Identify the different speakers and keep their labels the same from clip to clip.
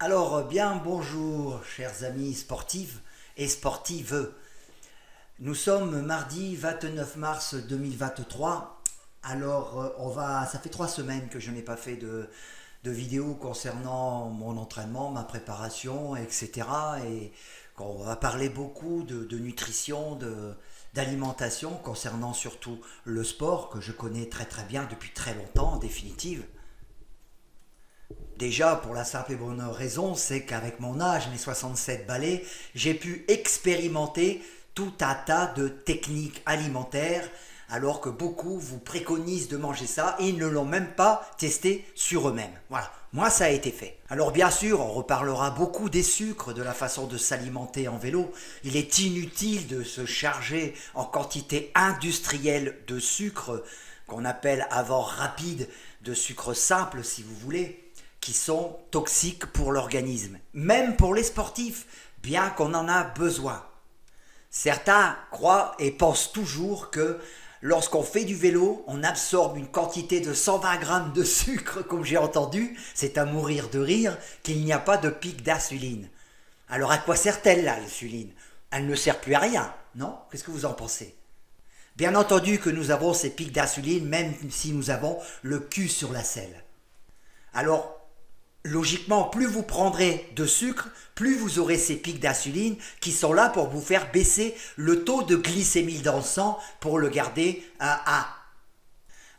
Speaker 1: Alors, bien bonjour, chers amis sportifs et sportives. Nous sommes mardi 29 mars 2023. Alors, ça fait 3 semaines que je n'ai pas fait de vidéo concernant mon entraînement, ma préparation, etc. Et on va parler beaucoup de nutrition, d'alimentation, concernant surtout le sport que je connais très très bien depuis très longtemps, en définitive. Déjà, pour la simple et bonne raison, c'est qu'avec mon âge, mes 67 balais, j'ai pu expérimenter tout un tas de techniques alimentaires, alors que beaucoup vous préconisent de manger ça et ils ne l'ont même pas testé sur eux-mêmes. Voilà, moi ça a été fait. Alors bien sûr, on reparlera beaucoup des sucres, de la façon de s'alimenter en vélo. Il est inutile de se charger en quantité industrielle de sucre, qu'on appelle avant rapide, de sucre simple si vous voulez, qui sont toxiques pour l'organisme, même pour les sportifs, bien qu'on en a besoin. Certains croient et pensent toujours que lorsqu'on fait du vélo, on absorbe une quantité de 120 grammes de sucre, comme j'ai entendu, c'est à mourir de rire, qu'il n'y a pas de pic d'insuline. Alors à quoi sert-elle l'insuline? Elle ne sert plus à rien, non? Qu'est-ce que vous en pensez? Bien entendu que nous avons ces pics d'insuline, même si nous avons le cul sur la selle. Alors, logiquement, plus vous prendrez de sucre, plus vous aurez ces pics d'insuline qui sont là pour vous faire baisser le taux de glycémie dans le sang pour le garder à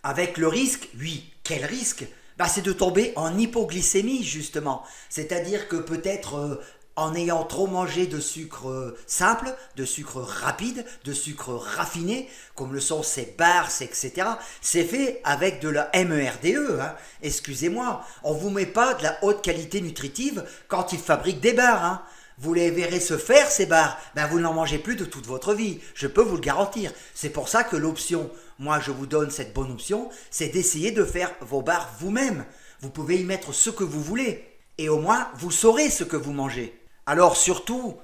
Speaker 1: 1. Avec le risque, oui, quel risque? C'est de tomber en hypoglycémie justement. C'est-à-dire que peut-être en ayant trop mangé de sucre simple, de sucre rapide, de sucre raffiné, comme le sont ces bars, etc., c'est fait avec de la MERDE. Hein. Excusez-moi, on ne vous met pas de la haute qualité nutritive quand ils fabriquent des bars. Hein. Vous les verrez se faire ces bars, vous n'en mangez plus de toute votre vie, je peux vous le garantir. C'est pour ça que l'option, moi je vous donne cette bonne option, c'est d'essayer de faire vos bars vous-même. Vous pouvez y mettre ce que vous voulez, et au moins vous saurez ce que vous mangez. Alors surtout,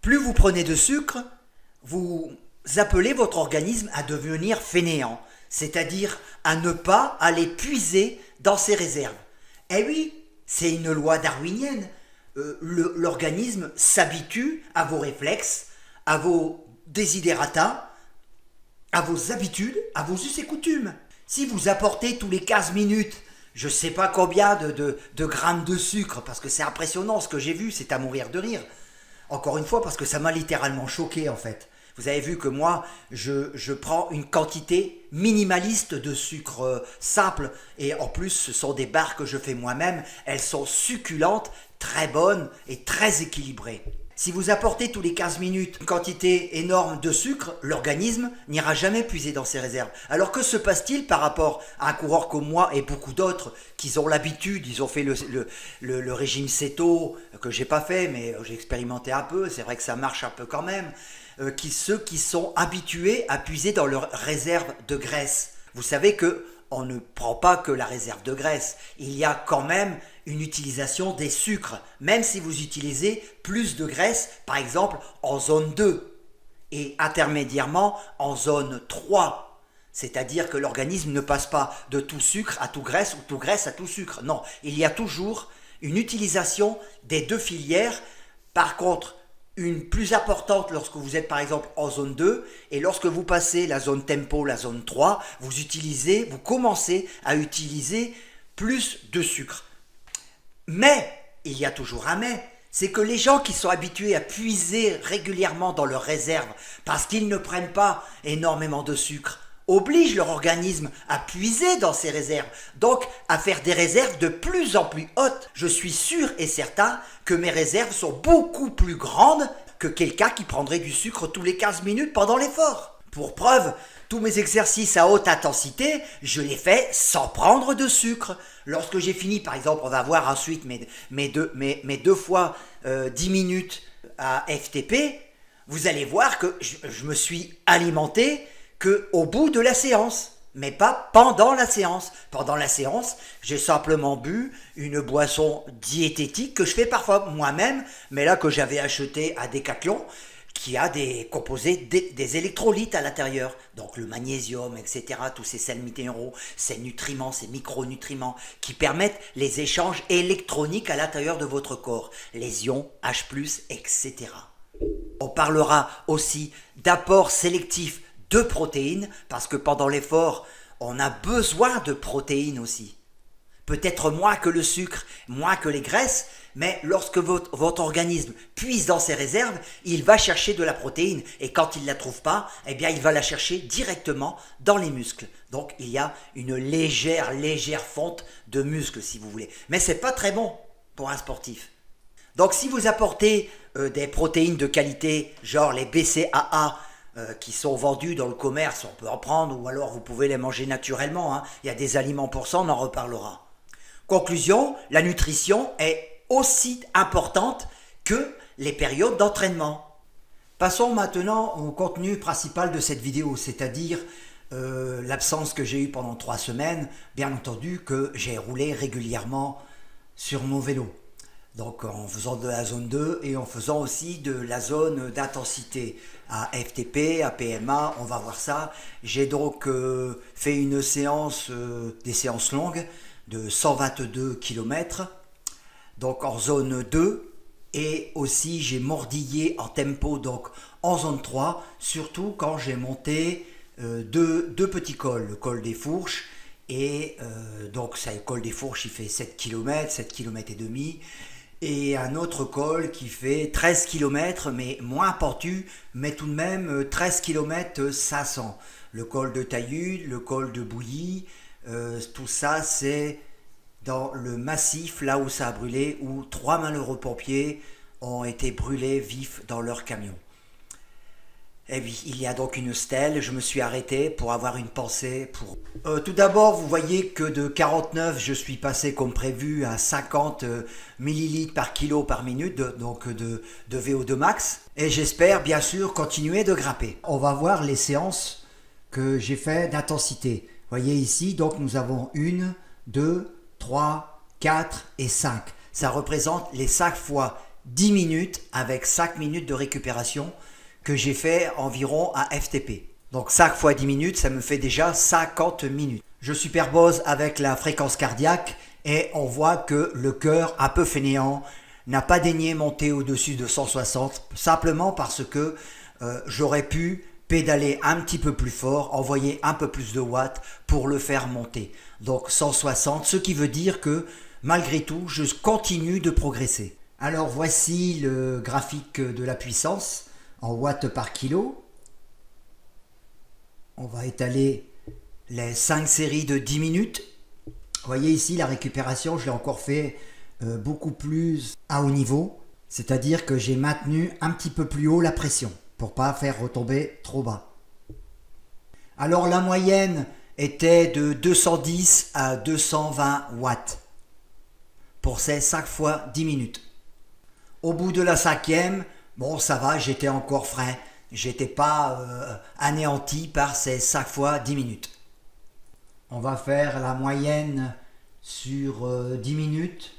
Speaker 1: plus vous prenez de sucre, vous appelez votre organisme à devenir fainéant, c'est-à-dire à ne pas aller puiser dans ses réserves. Eh oui, c'est une loi darwinienne. L'organisme s'habitue à vos réflexes, à vos désidérata, à vos habitudes, à vos us et coutumes. Si vous apportez tous les 15 minutes, je ne sais pas combien de grammes de sucre, parce que c'est impressionnant ce que j'ai vu, c'est à mourir de rire. Encore une fois, parce que ça m'a littéralement choqué en fait. Vous avez vu que moi, je prends une quantité minimaliste de sucre simple. Et en plus, ce sont des barres que je fais moi-même. Elles sont succulentes, très bonnes et très équilibrées. Si vous apportez tous les 15 minutes une quantité énorme de sucre, l'organisme n'ira jamais puiser dans ses réserves. Alors que se passe-t-il par rapport à un coureur comme moi et beaucoup d'autres qui ont l'habitude, ils ont fait le régime céto, que j'ai pas fait, mais j'ai expérimenté un peu, c'est vrai que ça marche un peu quand même, ceux qui sont habitués à puiser dans leurs réserves de graisse. Vous savez que on ne prend pas que la réserve de graisse, il y a quand même une utilisation des sucres, même si vous utilisez plus de graisse, par exemple en zone 2 et intermédiairement en zone 3. C'est-à-dire que l'organisme ne passe pas de tout sucre à tout graisse ou tout graisse à tout sucre. Non, il y a toujours une utilisation des deux filières. Par contre, une plus importante lorsque vous êtes par exemple en zone 2 et lorsque vous passez la zone tempo, la zone 3, vous commencez à utiliser plus de sucre. Mais, il y a toujours un mais, c'est que les gens qui sont habitués à puiser régulièrement dans leurs réserves parce qu'ils ne prennent pas énormément de sucre, obligent leur organisme à puiser dans ses réserves, donc à faire des réserves de plus en plus hautes. Je suis sûr et certain que mes réserves sont beaucoup plus grandes que quelqu'un qui prendrait du sucre tous les 15 minutes pendant l'effort. Pour preuve, tous mes exercices à haute intensité, je les fais sans prendre de sucre. Lorsque j'ai fini, par exemple, on va voir ensuite mes deux fois 10 minutes à FTP, vous allez voir que je me suis alimenté qu'au bout de la séance, mais pas pendant la séance. Pendant la séance, j'ai simplement bu une boisson diététique que je fais parfois moi-même, mais là que j'avais acheté à Decathlon, qui a des composés, des électrolytes à l'intérieur. Donc le magnésium, etc. Tous ces sels minéraux, ces nutriments, ces micronutriments qui permettent les échanges électroniques à l'intérieur de votre corps. Les ions H+, etc. On parlera aussi d'apport sélectif de protéines, parce que pendant l'effort, on a besoin de protéines aussi. Peut-être moins que le sucre, moins que les graisses, mais lorsque votre organisme puise dans ses réserves, il va chercher de la protéine. Et quand il ne la trouve pas, eh bien, il va la chercher directement dans les muscles. Donc, il y a une légère fonte de muscles, si vous voulez. Mais ce n'est pas très bon pour un sportif. Donc, si vous apportez des protéines de qualité, genre les BCAA, qui sont vendus dans le commerce, on peut en prendre, ou alors vous pouvez les manger naturellement, hein. Il y a des aliments pour ça, on en reparlera. Conclusion, la nutrition est aussi importante que les périodes d'entraînement. Passons maintenant au contenu principal de cette vidéo, c'est-à-dire l'absence que j'ai eue pendant 3 semaines, bien entendu que j'ai roulé régulièrement sur mon vélo. Donc en faisant de la zone 2 et en faisant aussi de la zone d'intensité à FTP, à PMA, on va voir ça. J'ai donc fait une séance, des séances longues de 122 km, donc en zone 2, et aussi j'ai mordillé en tempo, donc en zone 3, surtout quand j'ai monté deux petits cols, le col des Fourches, et donc ça, le col des Fourches il fait 7 km, 7 km et demi, et un autre col qui fait 13 km, mais moins pentu, mais tout de même 13 km 500. Le col de Taillude, le col de Bouilly, tout ça c'est dans le massif, là où ça a brûlé, où 3 malheureux pompiers ont été brûlés vifs dans leur camion. Et oui, il y a donc une stèle, je me suis arrêté pour avoir une pensée pour... tout d'abord, vous voyez que de 49, je suis passé comme prévu à 50 millilitres par kilo par minute, donc de VO2 max. Et j'espère bien sûr continuer de grimper. On va voir les séances que j'ai fait d'intensité. Vous voyez ici, donc nous avons 1, 2, 3, 4 et 5. Ça représente les 5 fois 10 minutes avec 5 minutes de récupération que j'ai fait environ à FTP. Donc 5 fois 10 minutes, ça me fait déjà 50 minutes. Je superpose avec la fréquence cardiaque et on voit que le cœur, un peu fainéant, n'a pas daigné monter au-dessus de 160, simplement parce que j'aurais pu pédaler un petit peu plus fort, envoyer un peu plus de watts pour le faire monter. Donc 160, ce qui veut dire que malgré tout, je continue de progresser. Alors voici le graphique de la puissance en watts par kilo. On va étaler les 5 séries de 10 minutes. Vous voyez ici la récupération, je l'ai encore fait beaucoup plus à haut niveau. C'est-à-dire que j'ai maintenu un petit peu plus haut la pression pour pas faire retomber trop bas. Alors la moyenne était de 210 à 220 watts pour ces 5 fois 10 minutes. Au bout de la 5e, bon ça va, j'étais encore frais, j'étais pas anéanti par ces 5 fois 10 minutes. On va faire la moyenne sur 10 minutes.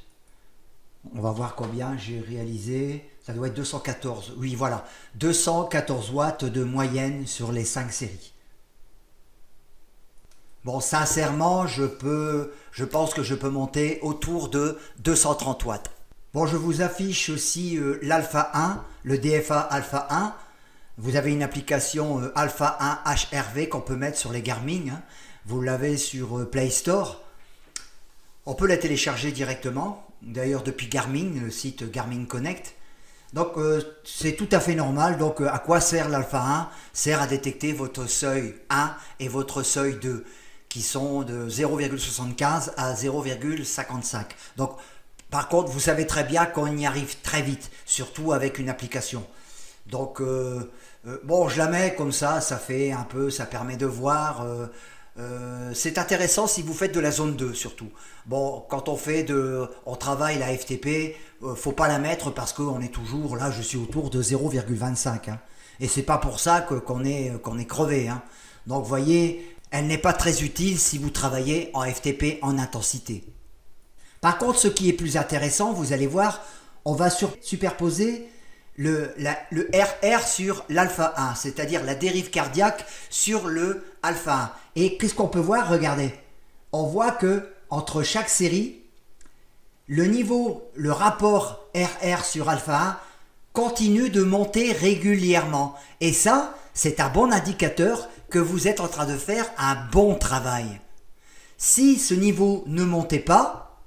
Speaker 1: On va voir combien j'ai réalisé. Ça doit être 214. Oui, voilà. 214 watts de moyenne sur les 5 séries. Bon, sincèrement, je pense que je peux monter autour de 230 watts. Bon, je vous affiche aussi l'Alpha 1, le DFA Alpha 1. Vous avez une application Alpha 1 HRV qu'on peut mettre sur les Garmin. Hein. Vous l'avez sur Play Store. On peut la télécharger directement. D'ailleurs, depuis Garmin, le site Garmin Connect. Donc, c'est tout à fait normal. Donc, à quoi sert l'Alpha 1? Sert à détecter votre seuil 1 et votre seuil 2, qui sont de 0,75 à 0,55. Donc, par contre, vous savez très bien qu'on y arrive très vite, surtout avec une application. Donc, bon, je la mets comme ça fait un peu, ça permet de voir... c'est intéressant si vous faites de la zone 2 surtout. Bon, quand on travaille la FTP, faut pas la mettre parce qu'on est toujours, là je suis autour de 0,25. Hein. Et c'est pas pour ça qu'on est crevé. Hein. Donc vous voyez, elle n'est pas très utile si vous travaillez en FTP en intensité. Par contre, ce qui est plus intéressant, vous allez voir, on va superposer le RR sur l'alpha 1, c'est-à-dire la dérive cardiaque sur le alpha 1. Et qu'est-ce qu'on peut voir? Regardez, on voit que entre chaque série, le rapport RR sur alpha 1 continue de monter régulièrement. Et ça, c'est un bon indicateur que vous êtes en train de faire un bon travail. Si ce niveau ne montait pas,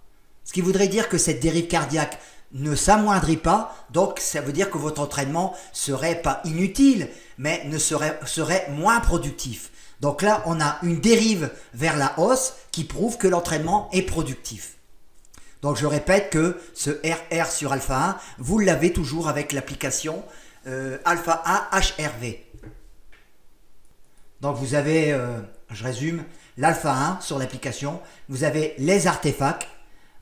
Speaker 1: ce qui voudrait dire que cette dérive cardiaque ne s'amoindrit pas, donc ça veut dire que votre entraînement serait pas inutile, mais serait moins productif. Donc là, on a une dérive vers la hausse qui prouve que l'entraînement est productif. Donc je répète que ce RR sur alpha 1, vous l'avez toujours avec l'application alpha 1 HRV. Donc vous avez, je résume, l'alpha 1 sur l'application, vous avez les artefacts,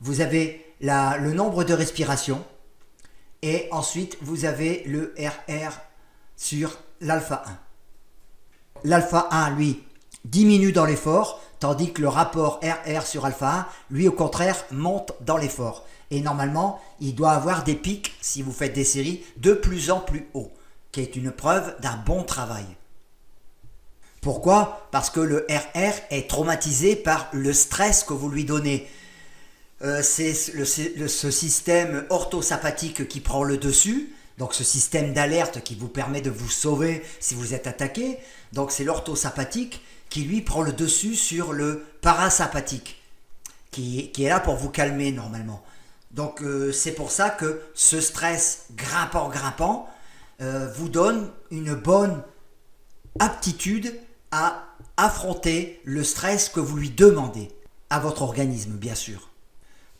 Speaker 1: vous avez le nombre de respirations et ensuite vous avez le RR sur l'alpha 1. L'alpha 1, lui, diminue dans l'effort, tandis que le rapport RR sur alpha 1, lui au contraire, monte dans l'effort. Et normalement, il doit avoir des pics, si vous faites des séries, de plus en plus haut, qui est une preuve d'un bon travail. Pourquoi? Parce que le RR est traumatisé par le stress que vous lui donnez. C'est ce système orthosympathique qui prend le dessus, donc ce système d'alerte qui vous permet de vous sauver si vous êtes attaqué. Donc c'est l'orthosympathique qui lui prend le dessus sur le parasympathique, qui est là pour vous calmer normalement. Donc c'est pour ça que ce stress grimpant vous donne une bonne aptitude à affronter le stress que vous lui demandez, à votre organisme bien sûr.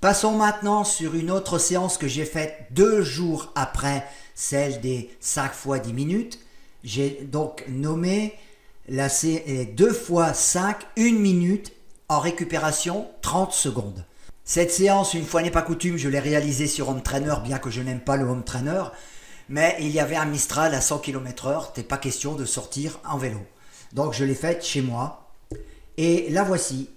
Speaker 1: Passons maintenant sur une autre séance que j'ai faite 2 jours après celle des 5 fois 10 minutes. J'ai donc nommé la 2 fois 5, 1 minute en récupération 30 secondes. Cette séance, une fois n'est pas coutume, je l'ai réalisée sur Home Trainer, bien que je n'aime pas le Home Trainer, mais il y avait un Mistral à 100 km/h, c'était pas question de sortir en vélo. Donc je l'ai faite chez moi, et la voici.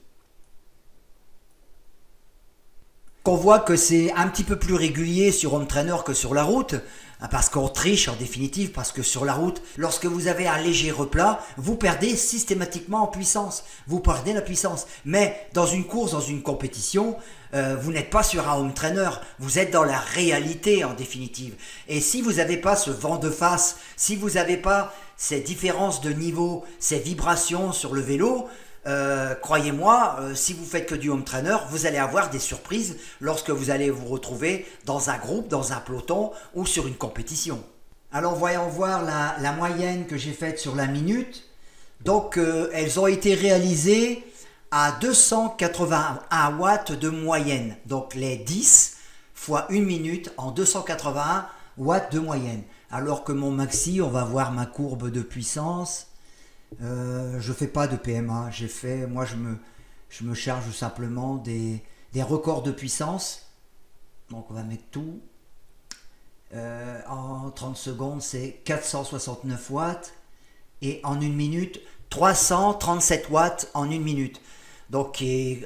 Speaker 1: Qu'on voit que c'est un petit peu plus régulier sur Home Trainer que sur la route, parce qu'on triche en définitive, parce que sur la route, lorsque vous avez un léger replat, vous perdez systématiquement en puissance, vous perdez la puissance. Mais dans une course, dans une compétition, vous n'êtes pas sur un Home Trainer, vous êtes dans la réalité en définitive. Et si vous n'avez pas ce vent de face, si vous n'avez pas ces différences de niveau, ces vibrations sur le vélo, croyez-moi, si vous faites que du home trainer, vous allez avoir des surprises lorsque vous allez vous retrouver dans un groupe, dans un peloton ou sur une compétition. Alors voyons voir la moyenne que j'ai faite sur la minute. Donc elles ont été réalisées à 281 watts de moyenne. Donc les 10 fois 1 minute en 281 watts de moyenne. Alors que mon maxi, on va voir ma courbe de puissance. Je fais pas de PMA, moi je me charge simplement des records de puissance. Donc on va mettre tout. En 30 secondes c'est 469 watts et en 1 minute 337 watts en 1 minute. Donc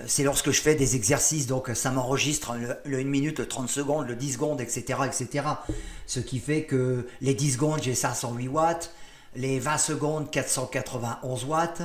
Speaker 1: c'est lorsque je fais des exercices, donc ça m'enregistre le 1 minute, le 30 secondes, le 10 secondes, etc., etc. Ce qui fait que les 10 secondes j'ai 508 watts. Les 20 secondes, 491 watts,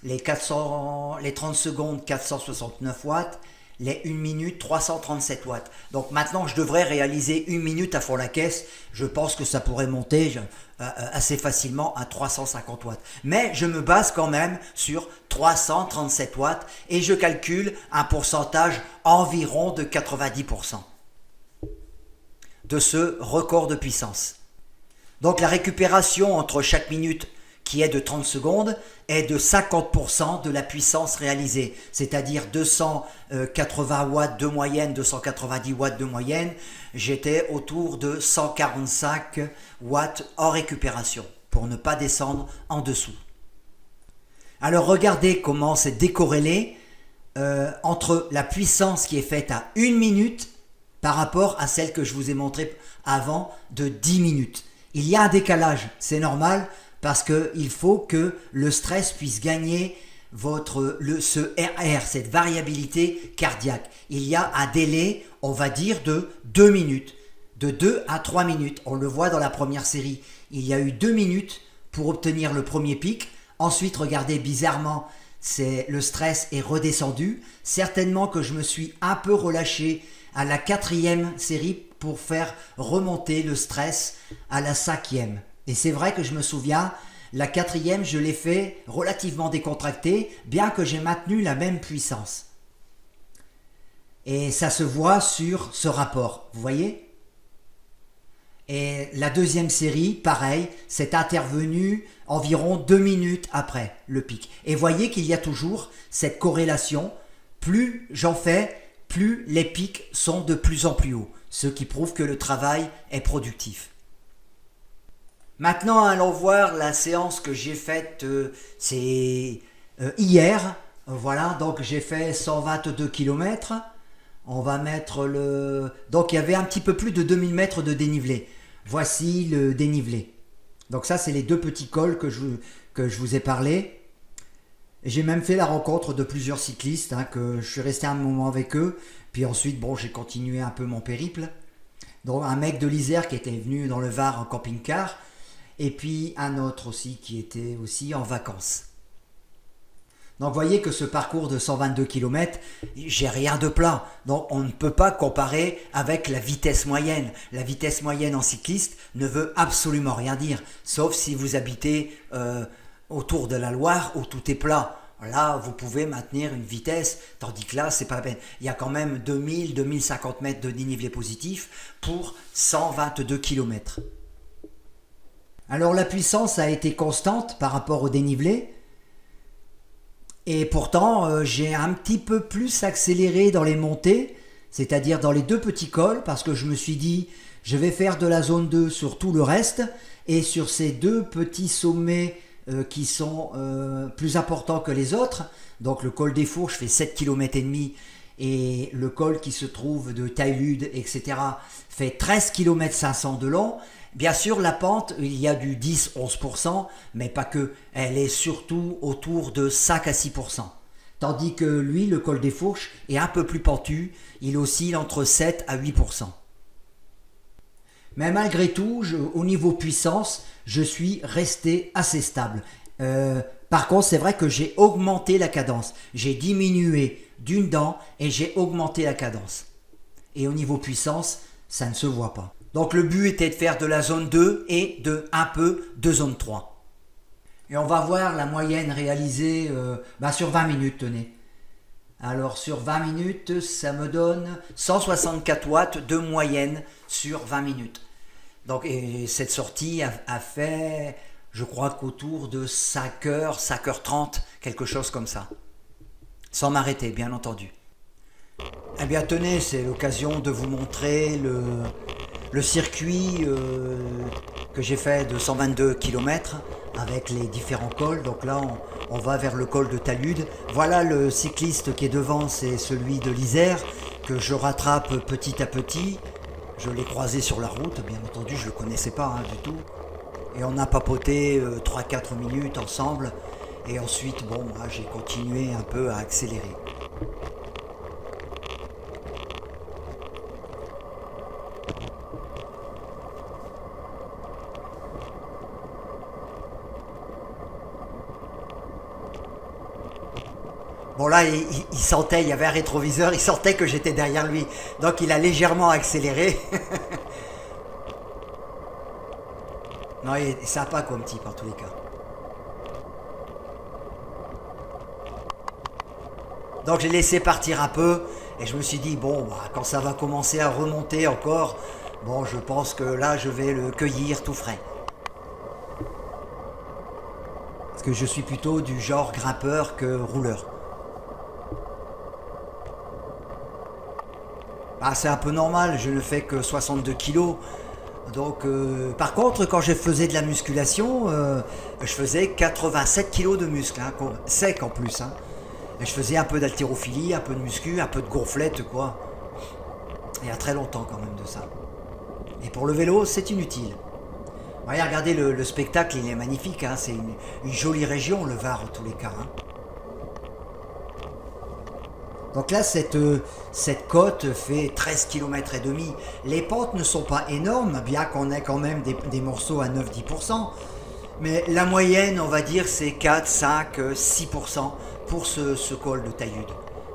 Speaker 1: les 30 secondes, 469 watts, les 1 minute, 337 watts. Donc maintenant, je devrais réaliser 1 minute à fond la caisse. Je pense que ça pourrait monter assez facilement à 350 watts. Mais je me base quand même sur 337 watts et je calcule un pourcentage environ de 90% de ce record de puissance. Donc la récupération entre chaque minute qui est de 30 secondes est de 50% de la puissance réalisée, c'est-à-dire 280 watts de moyenne, 290 watts de moyenne, j'étais autour de 145 watts en récupération pour ne pas descendre en dessous. Alors regardez comment c'est décorrélé entre la puissance qui est faite à 1 minute par rapport à celle que je vous ai montrée avant de 10 minutes. Il y a un décalage, c'est normal, parce qu'il faut que le stress puisse gagner ce RR, cette variabilité cardiaque. Il y a un délai, on va dire, de 2 minutes. de 2 à 3 minutes. On le voit dans la première série. Il y a eu 2 minutes pour obtenir le premier pic. Ensuite, regardez, bizarrement, le stress est redescendu. Certainement que je me suis un peu relâché à la 4e série pour faire remonter le stress à la 5e. Et c'est vrai que je me souviens, la 4e, je l'ai fait relativement décontracté, bien que j'ai maintenu la même puissance. Et ça se voit sur ce rapport, vous voyez? Et la 2e série, pareil, c'est intervenu environ 2 minutes après le pic. Et voyez qu'il y a toujours cette corrélation. Plus j'en fais, plus les pics sont de plus en plus hauts, ce qui prouve que le travail est productif. Maintenant, allons voir la séance que j'ai faite, c'est hier. Voilà, donc j'ai fait 122 km. On va mettre le... Donc il y avait un petit peu plus de 2000 mètres de dénivelé. Voici le dénivelé. Donc ça, c'est les 2 petits cols que je vous ai parlé. J'ai même fait la rencontre de plusieurs cyclistes, que je suis resté un moment avec eux. Puis ensuite, bon, j'ai continué un peu mon périple. Donc un mec de l'Isère qui était venu dans le Var en camping-car. Et puis un autre aussi qui était aussi en vacances. Donc vous voyez que ce parcours de 122 km, j'ai rien de plat. Donc on ne peut pas comparer avec la vitesse moyenne. La vitesse moyenne en cycliste ne veut absolument rien dire, sauf si vous habitez autour de la Loire où tout est plat. Là, vous pouvez maintenir une vitesse, tandis que là, c'est pas la peine. Il y a quand même 2000-2050 mètres de dénivelé positif pour 122 km. Alors la puissance a été constante par rapport au dénivelé. Et pourtant, j'ai un petit peu plus accéléré dans les montées, c'est-à-dire dans les 2 petits cols, parce que je me suis dit, je vais faire de la zone 2 sur tout le reste, et sur ces 2 petits sommets qui sont plus importants que les autres, donc le col des Fourches fait 7 km et demi, et le col qui se trouve de Taillude, etc., fait 13 km 500 de long. Bien sûr, la pente, il y a du 10-11%, mais pas que. Elle est surtout autour de 5 à 6%. Tandis que lui, le col des Fourches, est un peu plus pentu. Il oscille entre 7 à 8%. Mais malgré tout, au niveau puissance, je suis resté assez stable. Par contre, c'est vrai que j'ai augmenté la cadence. J'ai diminué d'une dent et j'ai augmenté la cadence. Et au niveau puissance, ça ne se voit pas. Donc le but était de faire de la zone 2 et un peu de zone 3. Et on va voir la moyenne réalisée sur 20 minutes, tenez. Alors sur 20 minutes, ça me donne 164 watts de moyenne sur 20 minutes. Donc et cette sortie a fait, je crois qu'autour de 5h, 5h30, quelque chose comme ça. Sans m'arrêter, bien entendu. Eh bien tenez, c'est l'occasion de vous montrer le circuit que j'ai fait de 122 km avec les différents cols. Donc là, on va vers le col de Taillude. Voilà le cycliste qui est devant, c'est celui de l'Isère, que je rattrape petit à petit. Je l'ai croisé sur la route, bien entendu, je ne le connaissais pas du tout. Et on a papoté 3-4 minutes ensemble. Et ensuite, bon, moi, j'ai continué un peu à accélérer. Bon là, il sentait, il y avait un rétroviseur, il sentait que j'étais derrière lui. Donc il a légèrement accéléré. Non, il est sympa comme type en tous les cas. Donc j'ai laissé partir un peu et je me suis dit, bon, quand ça va commencer à remonter encore, bon, je pense que là, je vais le cueillir tout frais. Parce que je suis plutôt du genre grimpeur que rouleur. C'est un peu normal, je ne fais que 62 kilos. Donc, par contre, quand je faisais de la musculation, je faisais 87 kilos de muscle, sec en plus. Et je faisais un peu d'haltérophilie, un peu de muscu, un peu de gonflette, quoi. Il y a très longtemps quand même de ça. Et pour le vélo, c'est inutile. Voyez, regardez le spectacle, il est magnifique. C'est une jolie région, le Var, en tous les cas. Donc là, cette côte fait 13 km et demi. Les pentes ne sont pas énormes, bien qu'on ait quand même des morceaux à 9-10%. Mais la moyenne, on va dire, c'est 4, 5, 6% pour ce col de Taillude.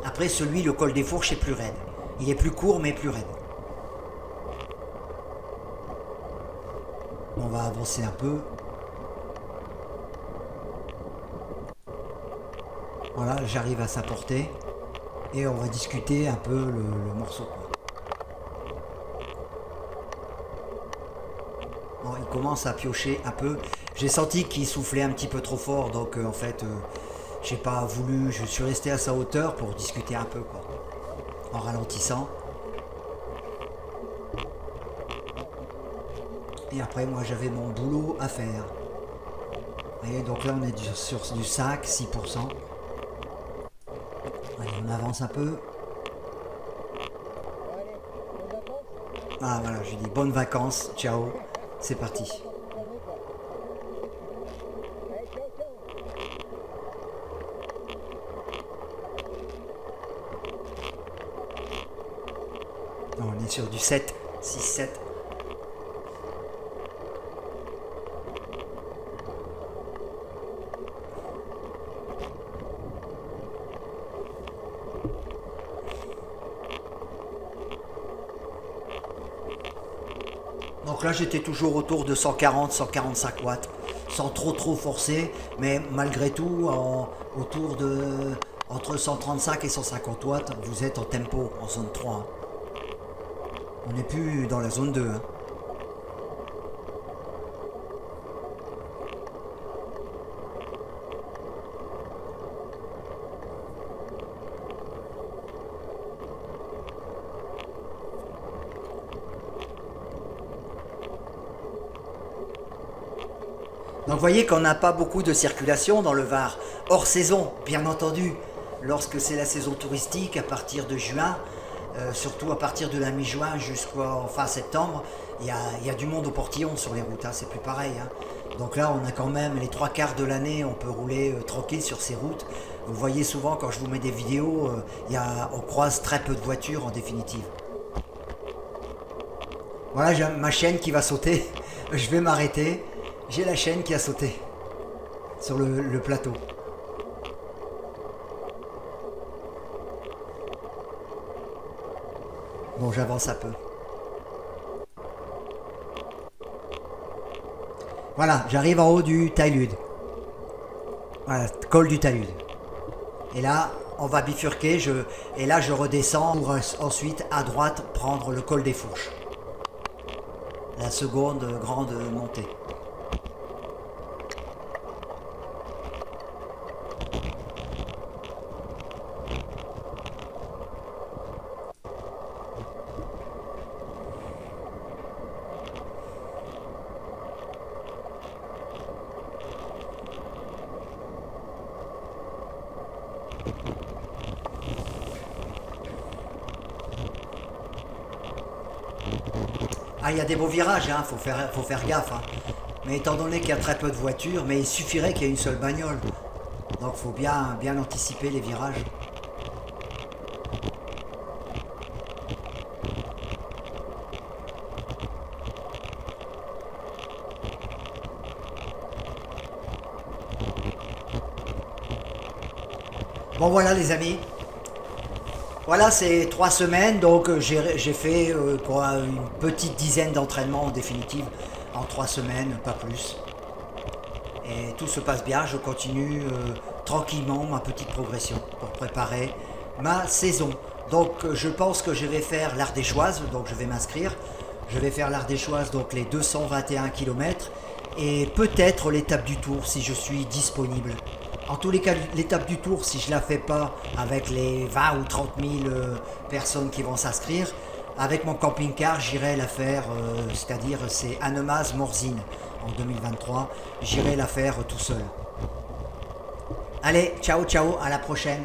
Speaker 1: Après, le col des Fourches, est plus raide. Il est plus court, mais plus raide. On va avancer un peu. Voilà, j'arrive à sa portée. Et on va discuter un peu le morceau. Bon, il commence à piocher un peu. J'ai senti qu'il soufflait un petit peu trop fort, donc en fait, j'ai pas voulu. Je suis resté à sa hauteur pour discuter un peu, quoi, en ralentissant. Et après, moi, j'avais mon boulot à faire. Et donc là, on est sur du 5-6%. Allez, on avance un peu. Ah voilà, je dis bonnes vacances, ciao, c'est parti. Non, on est sur du 7, 6, 7. Donc là, j'étais toujours autour de 140, 145 watts, sans trop forcer, mais malgré tout, entre 135 et 150 watts, vous êtes en tempo, en zone 3. Hein. On n'est plus dans la zone 2. Hein. Donc vous voyez qu'on n'a pas beaucoup de circulation dans le Var, hors saison, bien entendu. Lorsque c'est la saison touristique, à partir de juin, surtout à partir de la mi-juin jusqu'en fin septembre, il y a du monde au portillon sur les routes, hein, c'est plus pareil. Hein. Donc là, on a quand même les 3/4 de l'année, on peut rouler tranquille sur ces routes. Vous voyez souvent quand je vous mets des vidéos, on croise très peu de voitures en définitive. Voilà, j'ai ma chaîne qui va sauter, je vais m'arrêter. J'ai la chaîne qui a sauté sur le plateau. Bon, j'avance un peu. Voilà, j'arrive en haut du Taillude. Voilà, col du Taillude. Et là, on va bifurquer. Et là, je redescends pour ensuite, à droite, prendre le col des Fourches. La seconde grande montée. Ah, il y a des beaux virages, hein, faut faire gaffe. Hein. Mais étant donné qu'il y a très peu de voitures, mais il suffirait qu'il y ait une seule bagnole. Donc il faut bien anticiper les virages. Bon voilà les amis. Voilà, c'est 3 semaines, donc j'ai fait une petite dizaine d'entraînements en définitive en 3 semaines, pas plus. Et tout se passe bien, je continue tranquillement ma petite progression pour préparer ma saison. Donc je pense que je vais faire l'Ardéchoise, donc je vais m'inscrire. Je vais faire l'Ardéchoise, donc les 221 km et peut-être l'étape du Tour si je suis disponible. En tous les cas, l'étape du Tour, si je ne la fais pas avec les 20 ou 30 000 personnes qui vont s'inscrire, avec mon camping-car, j'irai la faire, c'est-à-dire c'est Annemasse-Morzine en 2023, j'irai la faire tout seul. Allez, ciao, ciao, à la prochaine.